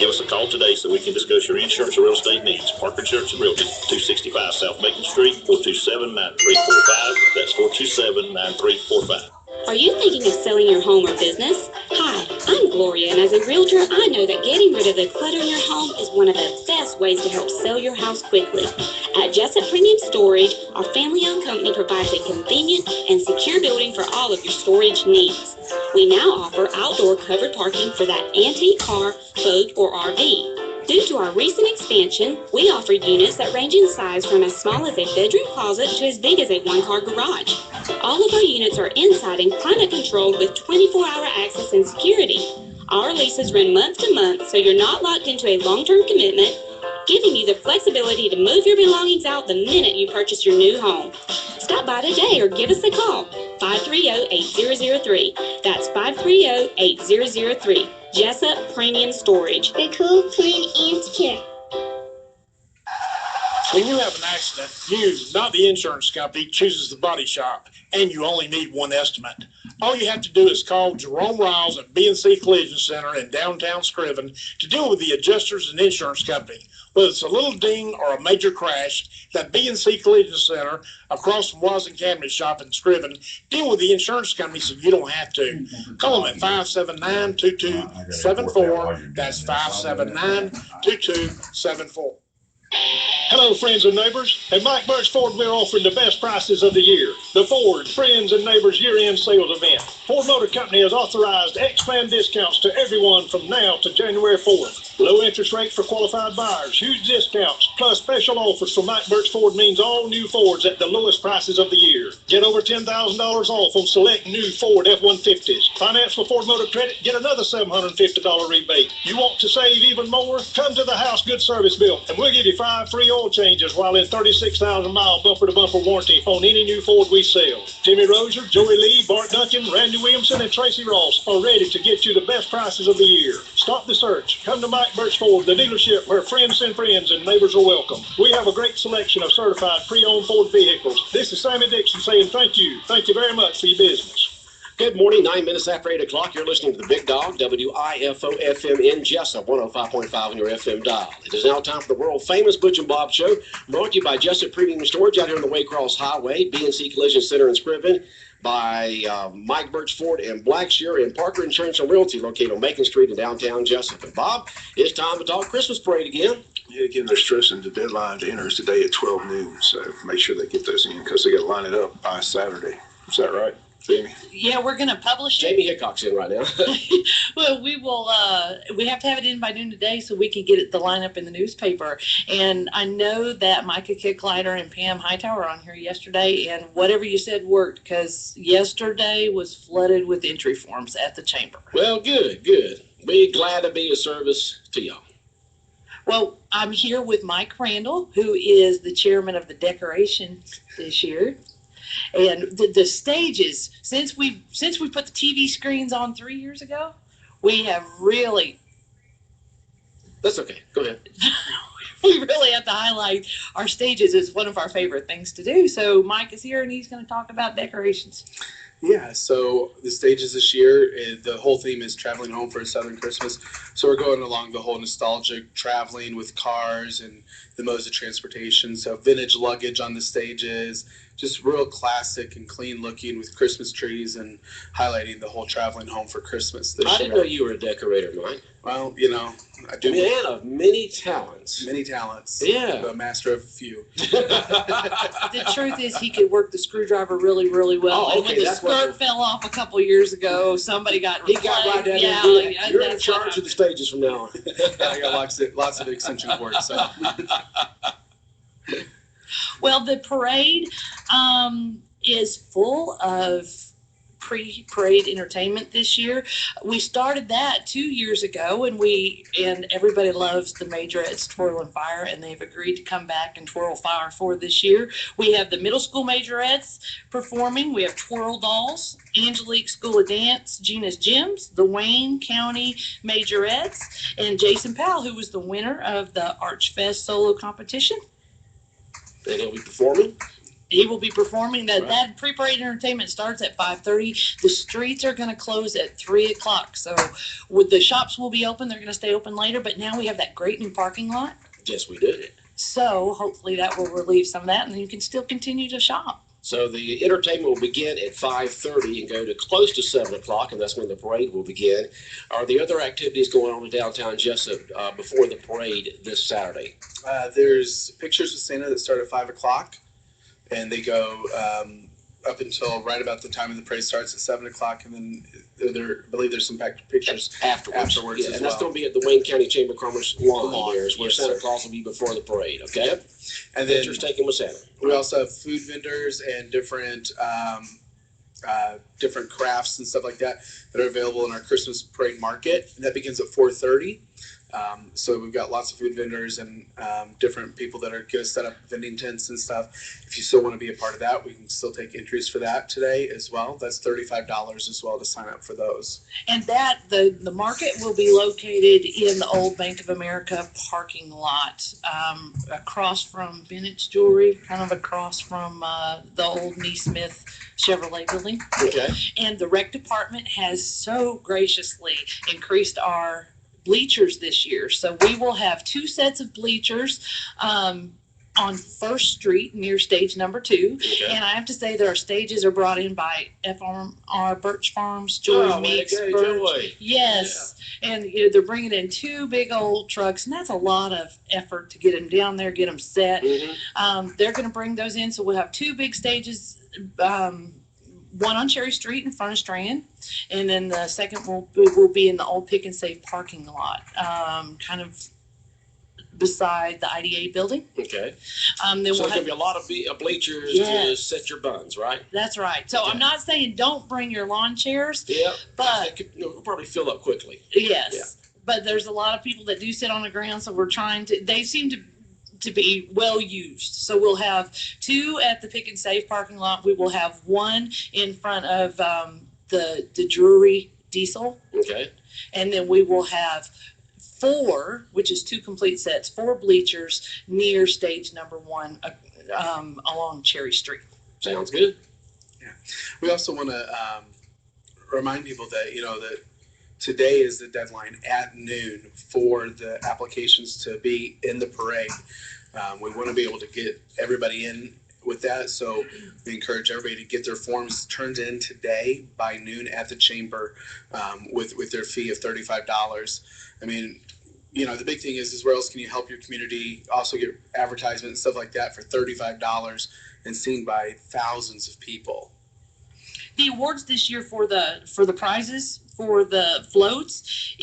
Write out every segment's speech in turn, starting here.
Give us a call today so we can discuss your insurance or real estate needs. Parker Insurance and Realty, 265 South Macon Street, 427-9345. That's 427-9345. Are you thinking of selling your home or business? Hi, I'm Gloria, and as a realtor, I know that getting rid of the clutter in your home is one of the best ways to help sell your house quickly. At Jessup Premium Storage, our family-owned company provides a convenient and secure building for all of your storage needs. We now offer outdoor covered parking for that antique car, boat, or RV. Due to our recent expansion, we offer units that range in size from as small as a bedroom closet to as big as a one-car garage. All of our units are inside and climate controlled with 24-hour access and security. Our leases run month to month, so you're not locked into a long-term commitment, giving you the flexibility to move your belongings out the minute you purchase your new home. Stop by today or give us a call, 530-8003. That's 530-8003. Jessup Premium Storage. We're cool, clean, and secure. When you have an accident, you, not the insurance company, chooses the body shop, and you only need one estimate. All you have to do is call Jerome Riles at B&C Collision Center in downtown Scriven to deal with the adjusters and insurance company. Whether it's a little ding or a major crash, that B&C Collision Center across from Was and Camry Shop in Scriven deal with the insurance company so you don't have to. Call them at 579-2274. That's 579-2274. Hello, friends and neighbors. At Mike Butch Ford, we're offering the best prices of the year. The Ford Friends and Neighbors year-end sales event. Ford Motor Company has authorized X-Plan discounts to everyone from now to January 4th. Low interest rates for qualified buyers, huge discounts, plus special offers from Mike Butch Ford means all new Fords at the lowest prices of the year. Get over $10,000 off on select new Ford F-150s. Finance for Ford Motor Credit, get another $750 rebate. You want to save even more? Come to the House Good Service Bill, and we'll give you 5 free oil changes while in 36,000-mile bumper-to-bumper warranty on any new Ford we sell. Timmy Rozier, Joey Lee, Bart Duncan, Randy Williamson, and Tracy Ross are ready to get you the best prices of the year. Stop the search. Come to Mike Butch Ford, the dealership where friends send friends and neighbors are welcome. We have a great selection of certified pre-owned Ford vehicles. This is Sammy Dixon saying thank you. Thank you very much for your business. Good morning, 9 minutes after 8 o'clock. You're listening to the Big Dog, WIFO-FM in Jessup, 105.5 on your FM dial. It is now time for the world-famous Butch and Bob Show, brought to you by Jessup Premium Storage out here on the Waycross Highway, B&C Collision Center in Scriven, by Mike Butch Ford and Blackshear, and Parker Insurance and Realty, located on Macon Street in downtown Jessup. And Bob, it's time to talk Christmas parade again. Yeah, again, they're stressing the deadline to enter is today at 12 noon, so make sure they get those in because they got to line it up by Saturday. Is that right, Jamie? Yeah, we're going to publish it. Jamie Hickok's in right now. Well, we will. We have to have it in by noon today so we can get the lineup in the newspaper. And I know that Micah Kicklighter and Pam Hightower were on here yesterday, and whatever you said worked because yesterday was flooded with entry forms at the chamber. Well, good, good. Be glad to be of service to y'all. Well, I'm here with Mike Randall, who is the chairman of the decoration this year. And the stages, since we put the TV screens on 3 years ago, we have really. That's okay. Go ahead. We really have to highlight our stages as one of our favorite things to do. So Mike is here and he's going to talk about decorations. Yeah, so the stages this year, the whole theme is traveling home for a Southern Christmas. So we're going along the whole nostalgic traveling with cars and the modes of transportation. So vintage luggage on the stages, just real classic and clean looking with Christmas trees and highlighting the whole traveling home for Christmas this year. I didn't know you were a decorator, Mike. Well, you know, I do. Man of many talents. Many talents. Yeah. A master of a few. The truth is he could work the screwdriver really, really well. Oh, and okay, when the that's skirt fell off a couple years ago, somebody got He got right down yeah, there. yeah, You're in that's charge of the stages from now on. I got lots of extension cords. So. Well, the parade is full of pre-parade entertainment this year. We started that 2 years ago, and everybody loves the majorettes Twirl and Fire, and they've agreed to come back and twirl fire for this year. We have the middle school majorettes performing. We have Twirl Dolls, Angelique School of Dance, Gina's Gems, the Wayne County Majorettes, and Jason Powell, who was the winner of the Archfest solo competition. And he'll be performing. He will be performing that. Right. That pre-parade entertainment starts at 5:30. The streets are going to close at 3:00. So, with the shops will be open, they're going to stay open later. But now we have that great new parking lot. Yes, we do. So hopefully that will relieve some of that, and you can still continue to shop. So the entertainment will begin at 5:30 and go to close to 7:00, and that's when the parade will begin. Are there other activities going on in downtown Jessup before the parade this Saturday? There's pictures of Santa that start at 5:00, and they go up until right about the time of the parade starts at 7:00, and then I believe there's some pictures afterwards Yeah, as and that's well. going to be at the Wayne County Chamber of Commerce lawn. There's where Yes, Santa sir. Claus will be before the parade. Okay. Yep. And then Pictures taken with Santa. we also have food vendors and different different crafts and stuff like that are available in our Christmas parade market, and that begins at 4:30. So we've got lots of food vendors and different people that are going to set up vending tents and stuff. If you still want to be a part of that, we can still take entries for that today as well. That's $35 as well to sign up for those. And that the market will be located in the old Bank of America parking lot, across from Bennett's Jewelry, kind of across from the old Neesmith Chevrolet building. Okay. And the rec department has so graciously increased our bleachers this year. So we will have 2 sets of bleachers on First Street near stage number 2. Okay. And I have to say that our stages are brought in by FRR Birch Farms, Joy Meeks, Birch. Yes. And they're bringing in 2 big old trucks, and that's a lot of effort to get them down there, get them set. Mm-hmm. They're going to bring those in, so we'll have 2 big stages, one on Cherry Street in front of Strand, and then the second will be in the old Pick and Save parking lot, kind of beside the IDA building. Okay. Then So we'll there's going have, to be a lot of bleachers to Yes. set your buns, right? that's right. So Okay. I'm not saying don't bring your lawn chairs, Yeah. but It'll probably fill up quickly. yes. Yeah. But there's a lot of people that do sit on the ground, so we're trying to. They seem to be well used. So we'll have 2 at the Pick and Save parking lot. We will have 1 in front of the Drury Diesel, Okay. and then we will have 4, which is 2 complete sets, 4 bleachers near stage number 1 along Cherry Street. Sounds good. We also want to remind people that that today is the deadline at noon for the applications to be in the parade. We want to be able to get everybody in with that, so we encourage everybody to get their forms turned in today by noon at the chamber, with their fee of $35. I mean, the big thing is where else can you help your community also get advertisement and stuff like that for $35 and seen by thousands of people. The awards this year for the prizes for the floats,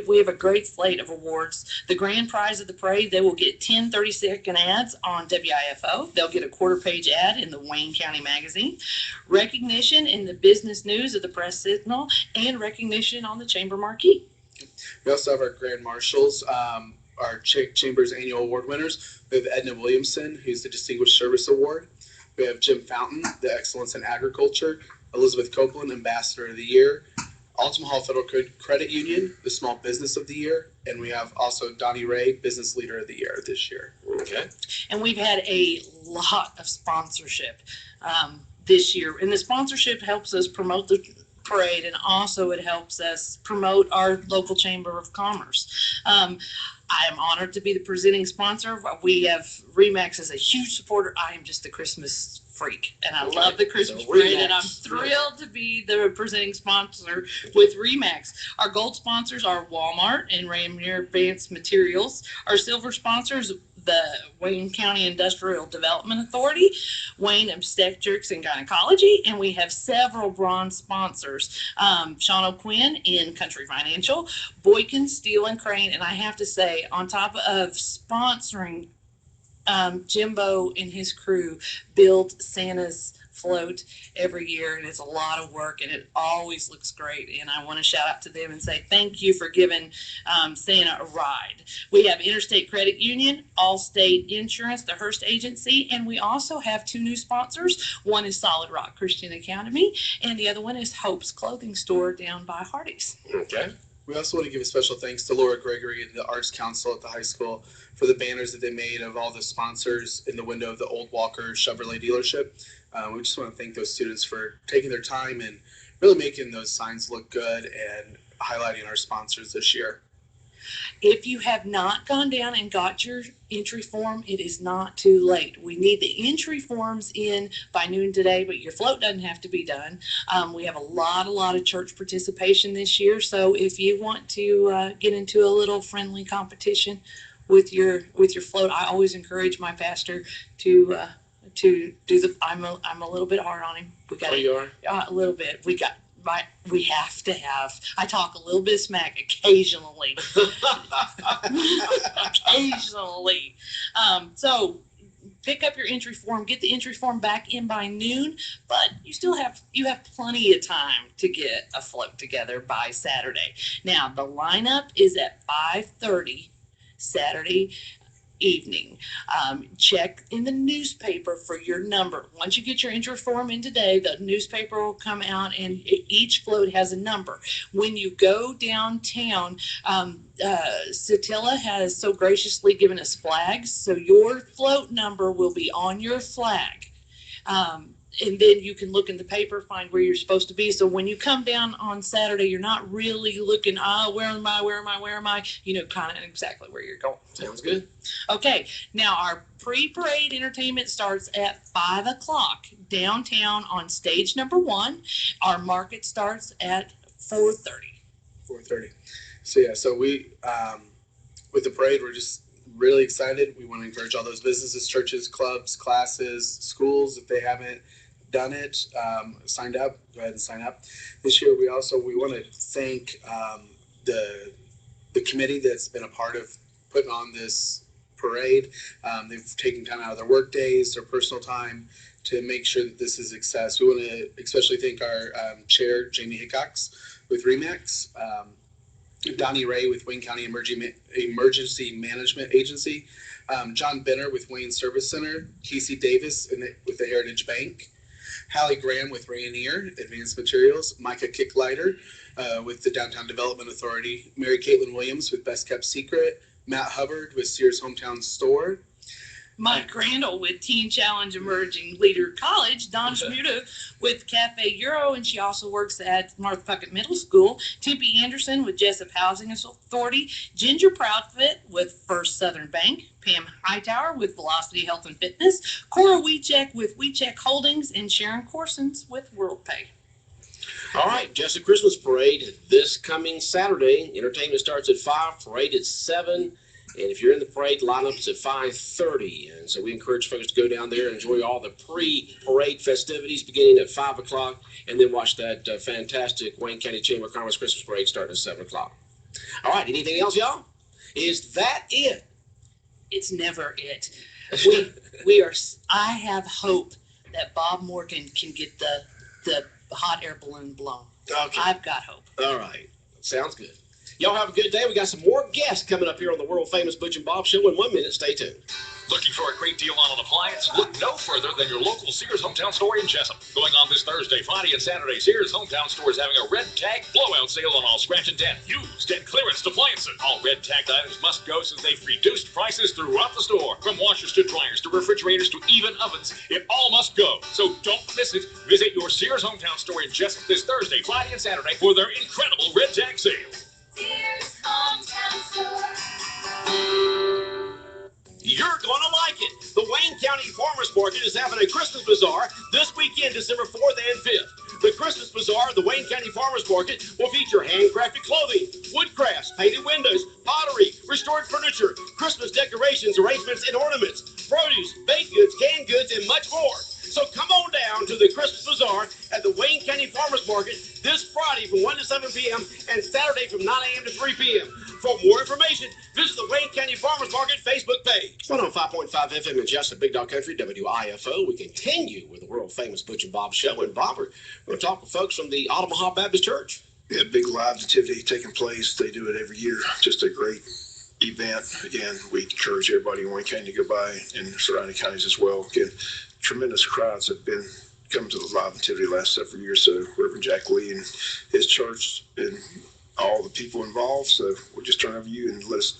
we have a great slate of awards. The grand prize of the parade, they will get 10 30-second ads on WIFO. They'll get a quarter-page ad in the Wayne County Magazine, recognition in the business news of the Press Signal, and recognition on the Chamber Marquee. We also have our grand marshals, our Chamber's annual award winners. We have Edna Williamson, who's the Distinguished Service Award. We have Jim Fountain, the Excellence in Agriculture. Elizabeth Copeland, Ambassador of the Year. Altima Hall Federal Credit Union, the Small Business of the Year. And we have also Donnie Ray, Business Leader of the Year this year. Okay. And we've had a lot of sponsorship this year. And the sponsorship helps us promote the parade, and also it helps us promote our local Chamber of Commerce. I am honored to be the presenting sponsor. We have RE/MAX as a huge supporter. I am just a Christmas freak, and I love the Christmas parade, and I'm thrilled to be the presenting sponsor with RE/MAX. Our gold sponsors are Walmart and Rainier Advanced Materials. Our silver sponsors, the Wayne County Industrial Development Authority, Wayne Obstetrics and Gynecology, and we have several bronze sponsors. Sean O'Quinn in Country Financial, Boykin Steel and Crane, and I have to say, on top of sponsoring, Jimbo and his crew build Santa's float every year, and it's a lot of work, and it always looks great. And I want to shout out to them and say thank you for giving Santa a ride. We have Interstate Credit Union, Allstate Insurance, the Hearst Agency, and we also have 2 new sponsors. One is Solid Rock Christian Academy, and the other one is Hope's Clothing Store down by Hardee's. Okay. We also want to give a special thanks to Laura Gregory and the Arts Council at the high school for the banners that they made of all the sponsors in the window of the Old Walker Chevrolet dealership. We just want to thank those students for taking their time and really making those signs look good and highlighting our sponsors this year. If you have not gone down and got your entry form, it is not too late. We need the entry forms in by noon today, but your float doesn't have to be done. We have a lot of church participation this year, so if you want to get into a little friendly competition with your float, I always encourage my pastor to do the. I'm a little bit hard on him. We got. Oh, you are? A little bit. We have to have. I talk a little bit of smack occasionally. Occasionally. So pick up your entry form. Get the entry form back in by noon. But you have plenty of time to get a float together by Saturday. Now the lineup is at 5:30 Saturday evening. Check in the newspaper for your number. Once you get your entry form in today, the newspaper will come out and each float has a number. When you go downtown, Satilla has so graciously given us flags, so your float number will be on your flag. And then you can look in the paper, find where you're supposed to be. So when you come down on Saturday, you're not really looking, where am I? You know, kind of exactly where you're going. Sounds good. Okay, now our pre-parade entertainment starts at 5 o'clock downtown on stage number 1. Our market starts at 4:30. 4:30. So we, with the parade, we're just really excited. We want to encourage all those businesses, churches, clubs, classes, schools, if they haven't done it, signed up, go ahead and sign up. This year, we want to thank the committee that's been a part of putting on this parade. They've taken time out of their work days, their personal time to make sure that this is a success. We want to especially thank our chair, Jamie Hickox with REMAX, Donnie Ray with Wayne County Emergency Management Agency, John Benner with Wayne Service Center, Casey Davis with the Heritage Bank, Hallie Graham with Rayonier Advanced Materials, Micah Kicklighter with the Downtown Development Authority, Mary Caitlin Williams with Best Kept Secret, Matt Hubbard with Sears Hometown Store, Mike Randall with Teen Challenge Emerging Leader College, Don Schmuda with Cafe Euro, and she also works at North Puckett Middle School, Tempe Anderson with Jessup Housing Authority, Ginger Proudfit with First Southern Bank, Pam Hightower with Velocity Health and Fitness, Cora Weechek with Weechek Holdings, and Sharon Corsons with WorldPay. All right, Jessup Christmas Parade this coming Saturday. Entertainment starts at 5, parade at 7. And if you're in the parade, lineups at 5:30. And so we encourage folks to go down there and enjoy all the pre-parade festivities beginning at 5 o'clock, and then watch that fantastic Wayne County Chamber of Commerce Christmas Parade starting at 7 o'clock. All right, anything else, y'all? Is that it? It's never it. I have hope that Bob Morgan can get the hot air balloon blown. Okay. I've got hope. All right, sounds good. Y'all have a good day. We got some more guests coming up here on the world famous Butch and Bob Show in 1 minute. Stay tuned. Looking for a great deal on an appliance? Look no further than your local Sears Hometown Store in Jessup. Going on this Thursday, Friday, and Saturday, Sears Hometown Store is having a red tag blowout sale on all scratch and dent, used, and clearance appliances. All red tagged items must go since they've reduced prices throughout the store. From washers to dryers to refrigerators to even ovens, it all must go. So don't miss it. Visit your Sears Hometown Store in Jessup this Thursday, Friday, and Saturday for their incredible red tag sale. Sears Hometown Store. You're going to like it. The Wayne County Farmers Market is having a Christmas Bazaar this weekend, December 4th and 5th. The Christmas Bazaar at the Wayne County Farmers Market will feature handcrafted clothing, wood crafts, painted windows, pottery, restored furniture, Christmas decorations, arrangements, and ornaments, produce, baked goods, canned goods, and much more. So come on down to the Christmas Bazaar at the Wayne County Farmers Market this Friday from 1 to 7 p.m. and Saturday from 9 a.m. to 3 p.m. For more information, visit the Wayne County Farmers Market Facebook page. 105.5 FM in Jessup, Big Dog Country, WIFO. We continue with the world-famous Butch and Bob Show. And Bob, we're going to talk with folks from the Omaha Baptist Church. Yeah, big live nativity taking place. They do it every year. Just a great event. Again, we encourage everybody in Wayne County to go by and surrounding counties as well. Again, tremendous crowds have been coming to the live nativity the last several years. So Reverend Jack Lee and his church and all the people involved. So we'll just turn it over to you and let us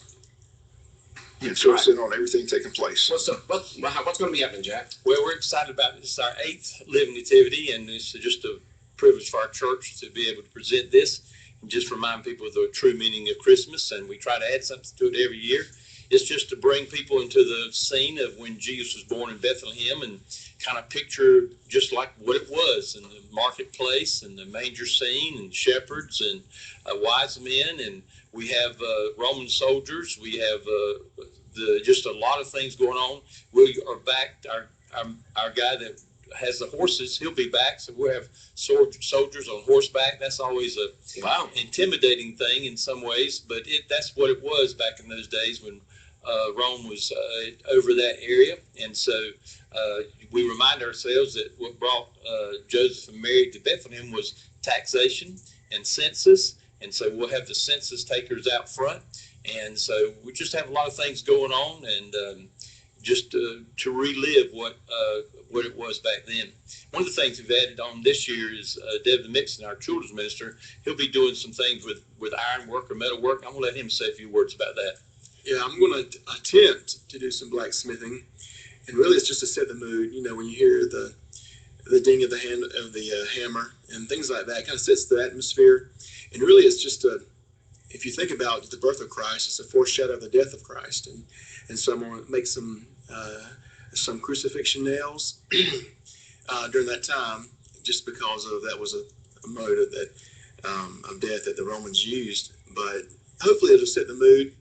fill us in on everything taking place. What's going to be happening, Jack? Well, we're excited about this. It's our 8th Living Nativity, and it's just a privilege for our church to be able to present this and just remind people of the true meaning of Christmas. And we try to add something to it every year. It's just to bring people into the scene of when Jesus was born in Bethlehem and kind of picture just like what it was in the marketplace and the manger scene and shepherds and wise men. And we have Roman soldiers. We have just a lot of things going on. We are back. Our guy that has the horses, he'll be back. So we'll have soldiers on horseback. That's always a intimidating thing in some ways, but that's what it was back in those days when Rome was over that area. And so we remind ourselves that what brought Joseph and Mary to Bethlehem was taxation and census. And so we'll have the census takers out front. And so we just have a lot of things going on, and just to relive what it was back then. One of the things we've added on this year is Deb Mixon, our children's minister. He'll be doing some things with ironwork or metalwork. I'm going to let him say a few words about that. Yeah, I'm going to attempt to do some blacksmithing, and really it's just to set the mood. You know, when you hear the ding of the hammer and things like that, it kind of sets the atmosphere. And really, it's just if you think about the birth of Christ, it's a foreshadow of the death of Christ. And so I'm going to make some crucifixion nails during that time, just because that was a mode of death that the Romans used. But hopefully it'll set the mood,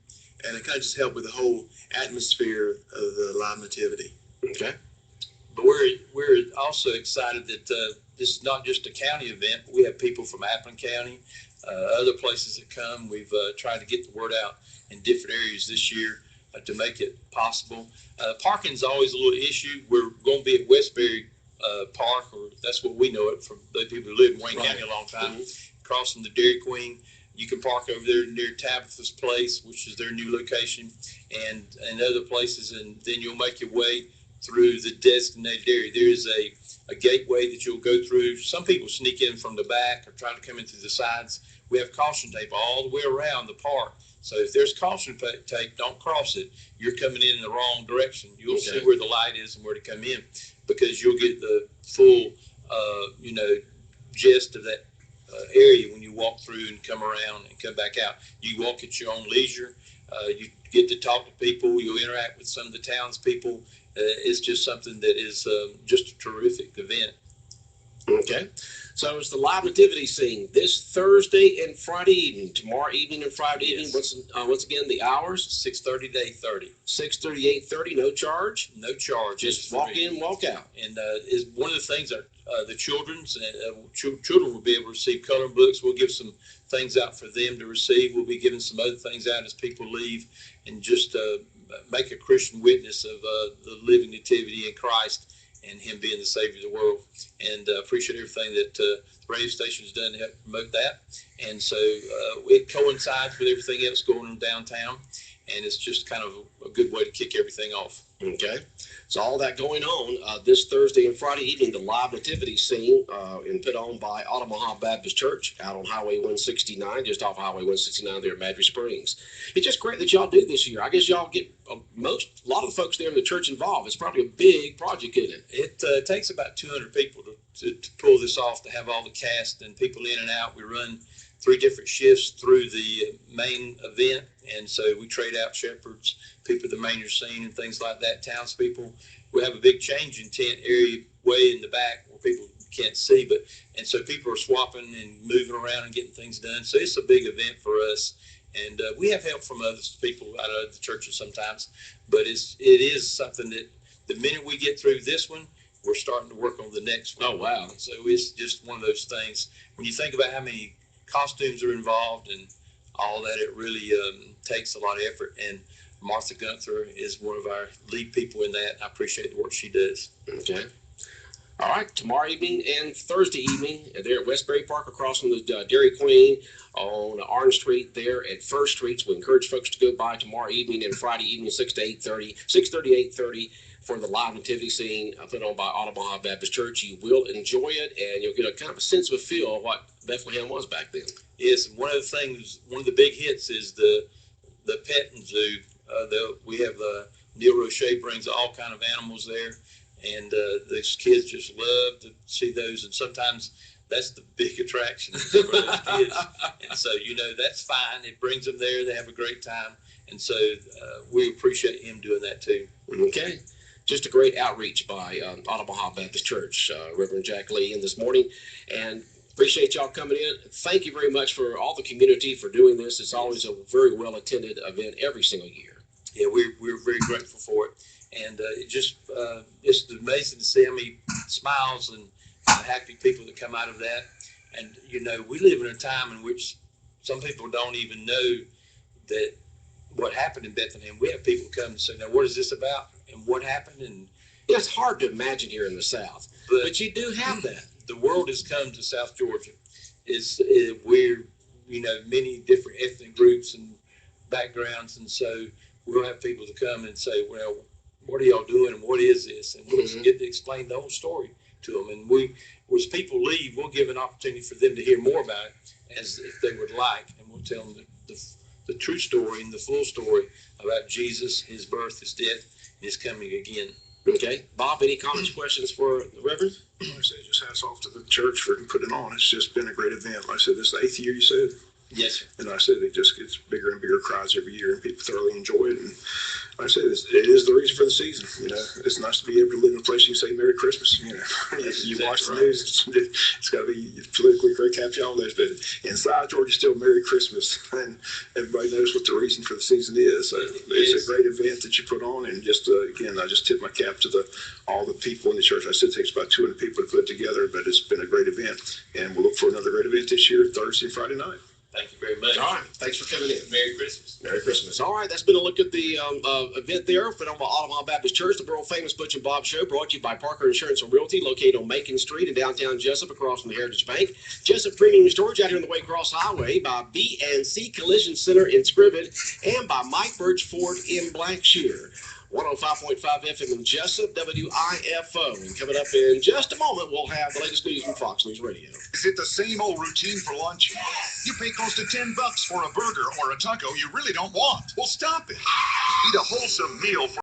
and it kind of just help with the whole atmosphere of the live nativity. Okay. But we're also excited that this is not just a county event, but we have people from Appleton County, other places that come. We've tried to get the word out in different areas this year to make it possible. Parking is always a little issue. We're going to be at Westbury Park, or that's what we know it from the people who live in Wayne County a long time, crossing the Dairy Queen. You can park over there near Tabitha's place, which is their new location, and other places, and then you'll make your way through the designated area. There is a gateway that you'll go through. Some people sneak in from the back or try to come in through the sides. We have caution tape all the way around the park. So if there's caution tape, don't cross it. You're coming in the wrong direction. You'll see where the light is and where to come in, because you'll get the full, gist of that area when you walk through and come around and come back out. You walk at your own leisure. You get to talk to people. You'll interact with some of the townspeople. It's just something that is just a terrific event. Okay. So it's the live nativity scene this Thursday and Friday evening, tomorrow evening and Friday evening. Once again, the hours? 6:30 to 8:30. 6:30, 8:30, no charge? No charge. Just walk in, walk out. And is one of the things that the children will be able to receive coloring books. We'll give some things out for them to receive. We'll be giving some other things out as people leave, and just make a Christian witness of the living nativity in Christ and him being the Savior of the world. And appreciate everything that the radio station has done to help promote that. And so it coincides with everything else going on downtown, and it's just kind of a good way to kick everything off. Okay. So all that going on this Thursday and Friday evening, the live nativity scene and put on by Omaha Baptist Church out on Highway 169, just off Highway 169 there at Madry Springs. It's just great that y'all do this year. I guess y'all get a lot of the folks there in the church involved. It's probably a big project, isn't it? It takes about 200 people to pull this off, to have all the cast and people in and out. We run 3 different shifts through the main event, and so we trade out shepherds, people at the manger scene and things like that, townspeople. We have a big change in tent area way in the back where people can't see, and so people are swapping and moving around and getting things done. So it's a big event for us, and we have help from other people out of the churches sometimes, but it is something that the minute we get through this one, we're starting to work on the next one. Oh, wow. So it's just one of those things. When you think about how many costumes are involved and all that, it really takes a lot of effort. And Martha Gunther is one of our lead people in that. I appreciate the work she does. Okay. All right, tomorrow evening and Thursday evening, they're at Westbury Park across from the Dairy Queen on Orange Street there at First Street. So we encourage folks to go by tomorrow evening and Friday evening, 6 to 8:30, 6:30 to 8:30 for the live nativity scene put on by Omaha Baptist Church. You will enjoy it, and you'll get a kind of a sense of a feel of what Bethlehem was back then. Yes, and one of the big hits is the petting zoo. We have Neil Roche brings all kind of animals there, and these kids just love to see those. And sometimes that's the big attraction for those kids. And so that's fine. It brings them there. They have a great time, and so we appreciate him doing that too. Okay. Just a great outreach by Omaha Baptist Church, Reverend Jack Lee, in this morning, and appreciate y'all coming in. Thank you very much for all the community for doing this. It's always a very well attended event every single year. Yeah, we're very grateful for it, and it's just amazing to see how many smiles and happy people that come out of that. And we live in a time in which some people don't even know that what happened in Bethlehem. We have people come and say, "Now, what is this about? And what happened?" And it's hard to imagine here in the South, but you do have that. The world has come to South Georgia. We're many different ethnic groups and backgrounds, and so we'll have people to come and say, "Well, what are y'all doing, and what is this?" And we'll get to explain the whole story to them. And as people leave, we'll give an opportunity for them to hear more about it, as if they would like, and we'll tell them the true story and the full story about Jesus, his birth, his death, and his coming again. Okay, Bob, any comments, questions for the Reverend? Like I said, just hats off to the church for putting it on. It's just been a great event. Like I said, this is the 8th year, you said? Yes, sir. And like I said, it just gets bigger and bigger crowds every year, and people thoroughly enjoy it. And like I said, it is the reason for the season. It's nice to be able to live in a place you can say Merry Christmas. You watch the news, it's got to be politically correct, happy holidays, but inside Georgia, still Merry Christmas, and everybody knows what the reason for the season is. So it's a great event that you put on, and just again, I just tip my cap to all the people in the church. I said it takes about 200 people to put it together, but it's been a great event, and we'll look for another great event this year, Thursday and Friday night. Thank you very much. All right. Thanks for coming in. Merry Christmas. Merry Christmas. All right. That's been a look at the event there for Omaha Baptist Church, the world famous Butch and Bob Show, brought to you by Parker Insurance and Realty, located on Macon Street in downtown Jessup, across from the Heritage Bank. Jessup Premium Storage out here on the Waycross Highway, by B&C Collision Center in Scriven, and by Mike Birch Ford in Blackshear. 105.5 FM in Jessup, WIFO. And coming up in just a moment, we'll have the latest news from Fox News Radio. Is it the same old routine for lunch? You pay close to $10 for a burger or a taco you really don't want. Well, stop it. Eat a wholesome meal for